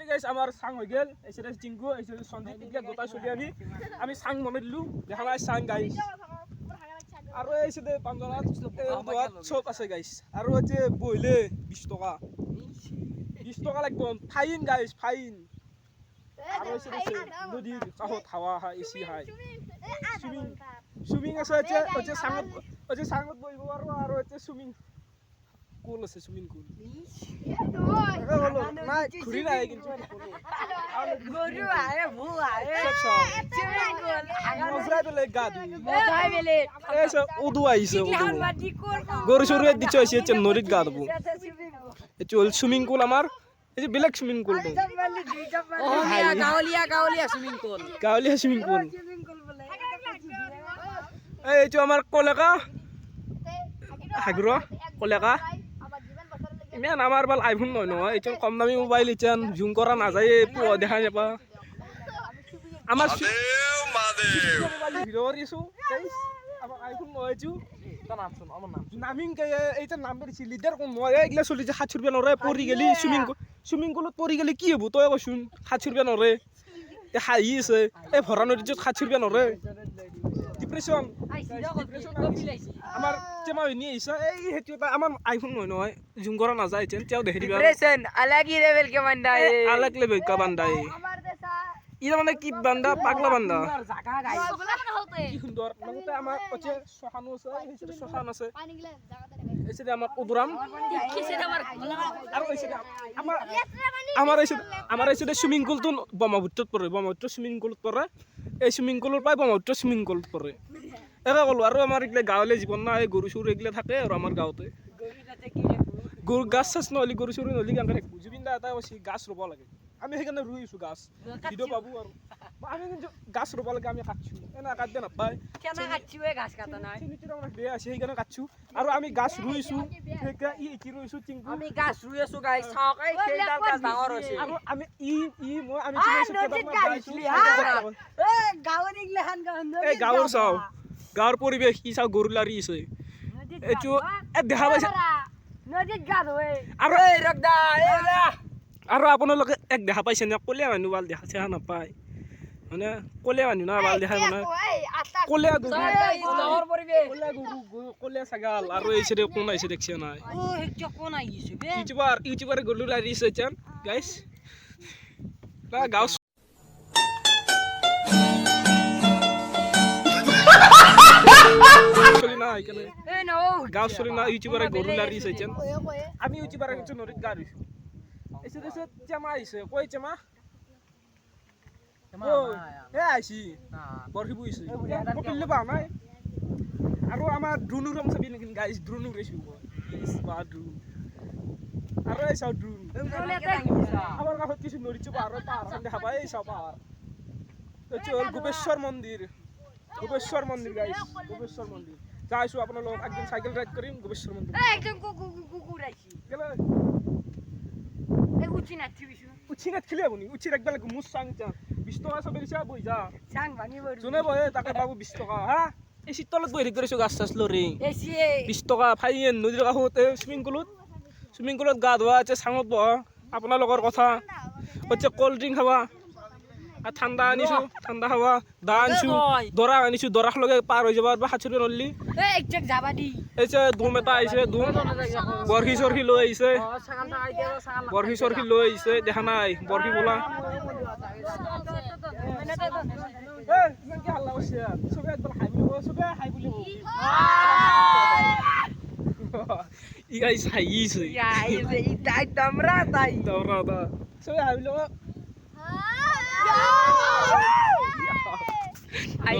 guys আমার সাং হয়ে গেল এসে চিঙ্কু এসে সন্দীপ ইগলা গোটা চলি আমি সাং বনাই দিলু দেখা নাই সাং গাইস আৰু এসে পাঞ্জলাত চব আছে গাইস আৰু যে বইলে 20 টাকা 20 টাকা লাগব ফাইন গাইস ফাইন আৰু এসে নদীর কাহত হাওয়া হাই এসি হাই সুইমিং আছে যে সাংত বইব আৰু যে সুইমিং কুল আছে সুইমিং কুল নাই ঘুরি নাই কিন্তু গরু আরে ভু আরে সুইমিং কুল মজা বেলে গাদু মজা বেলে এসে উদু আইছে গরু সরু দিচ্ছে এসে নদীত গা দেবো চল সুইমিং কুল আমার এই যে বেলেগ সুইমিং কুল গাঁৱলীয়া সুইমিং কুল সুইমিং কুল এইটো আমাৰ কলেকা হাগুৰ কলেকা ইমান আমাৰ বাল আইফোন নহয় এইটো কম দামী মোবাইল ইচান জুম কৰা নাযায় পুৱা দেখা নাপা আমাৰ ভিডিঅ কৰিছো আমাৰ আইফোন নহয়ছো নামিং এইটা নাম বেরিয়েছি লিডার কোন মই এগুলা চলি যে 700 টাকা নরে পরি গেলি সুইমিং পুলত পরি গেলি কি হবো তই কইছুন 700 টাকা নরে এ হাই আছে এ ভরা নদীত 700 টাকা নরে ডিপ্রেশন আমার চেমা নি আইছা এই হেতু আমার আইফোন নহয় জুম করা না যায় তেও দেখি দিবা ডিপ্রেশন আলাগি লেভেল কে বান্দায় আলাগ লেভেল কা বান্দায় ইরা মানে কি বান্দা পাগলা বান্দা কি সুন্দর মানে আমার আছে শখানো আছে এইসে শখান আছে এইসে আমার উদরাম আর এইসে আমার এইসে সুইমিং পুল তো ব্রহ্মপুত্রত পড়ে ব্রহ্মপুত্র সুইমিং পুলত পড়ে এই সুইমিং পুলত পাই ব্রহ্মপুত্র সুইমিং পুলত পড়ে এরা কলো আর আমার এগুলা গাঁৱলীয়া জীবন না এই গৰু সৰু এগুলা থাকে আৰ আমাৰ গাঁৱতে গৰু গাছ চাছ নহলি গৰু সৰু নহলি গান থাকে জুবিনদা এটা গাছ ৰুব লাগে আমি সেইকাৰণে ৰুইছো গাছ ভিডিঅ' পাবো আৰু আমি কিন্তু গাছ ৰুব লাগে আমি কাটছো এনে কাটবে নাপায় কেনা কাটছো এ গাছ কাটা নাই চিনিটিৰ আমাৰ বেয়া আছে সেইকাৰণে কাটছো আৰু আমি গাছ ৰুইছো সেইকা কি ৰুইছো চিংকু আমি গাছ ৰুই আছো গাইস চাওকাই সেইডাল গাছ ডাঙৰ হৈছে আৰু আমি মই আমি এ গাঁৱৰ ইগলাখান এই গাঁৱৰ চাও গাঁৱৰ পৰিৱেশ কি চাও গৰু লাৰি আছে এইটো দেখা পাইছে নদীত গা ধুৱে আৰু এই ৰগদা এলা আৰু আপোনালোকে এক দেখা পাইছে নে কলীয়া মানুহ বাল দেখা চেহা নাপায় মানে কলীয়া মানুহ না বাল দেখা মানে কলীয়া গৰু গাঁৱৰ পৰিৱেশ কলীয়া ছাগাল আৰু এই চাইডে কোন আহিছে দেখছে নাই ও হেক কোন আহিছে বে ইউটিউবাৰ গৰু লাৰিছে চান গাইস না গাঁও চলি না এখানে এই নো গাঁও চলি না ইউটিউবাৰ গৰু লাৰিছে চান আমি ইউটিউবাৰ কিছু নদীত গা ধুইছো এসে দেশে চেমা আইছে কই চেমা এ আইছি বরহি বুইছে পকিলে বা নাই আৰু আমাৰ ড্ৰোন উৰাম চাবি নেকি গাইস ড্ৰোন উৰাইছো ইস বা ড্ৰোন আৰু এই চাও ড্ৰোন আমাৰ কাষত কিছু নৰিছো পাহাৰৰ পাহাৰ দেখা পাই এই চাও পাহাৰ এইটো হল গোপেশ্বৰ মন্দিৰ গাইস গোপেশ্বৰ মন্দিৰ যাইছো আপোনালোক একদিন সাইকেল ৰাইড কৰিম গোপেশ্বৰ মন্দিৰ একদম কুকুৰ আইছি কেলে এই উচিনাত খেলি আপুনি উচি রাখবা লাগে মুছ চাং চা 20 টাকা সবে দিছা বই যা চাং ভাঙি বই জনে বহে তাকে বাবু 20 টাকা হা এই শীতলত বহি কৰিছো গাছ চাছ লৰি এসি 20 টাকা ফাইন নদীৰ কাষতে সুইমিং পুলত গা ধোৱা আছে চাঙত বহ আপোনালোকৰ কথা হচ্ছে কোল্ড ড্ৰিংক খাবা আৰ ঠান্ডা আনিছো ঠান্ডা খাবা দা আনিছো দৰা আনিছো দৰাক লগে পাৰ হৈ যাবা বা 700 নললি এই একজক যাবা দি এই যে ধুম এটা আইছে ধুম বৰহি সৰহি লৈ আহিছে বৰহি সৰহি লৈ আহিছে দেখা নাই বৰহি বোলা ইমান কি হাল্লা কৰিছে সবে একদম হাই বুলি ই গাইস হাইছে ই তাই দমৰা তাই সবে হাই বুলি আই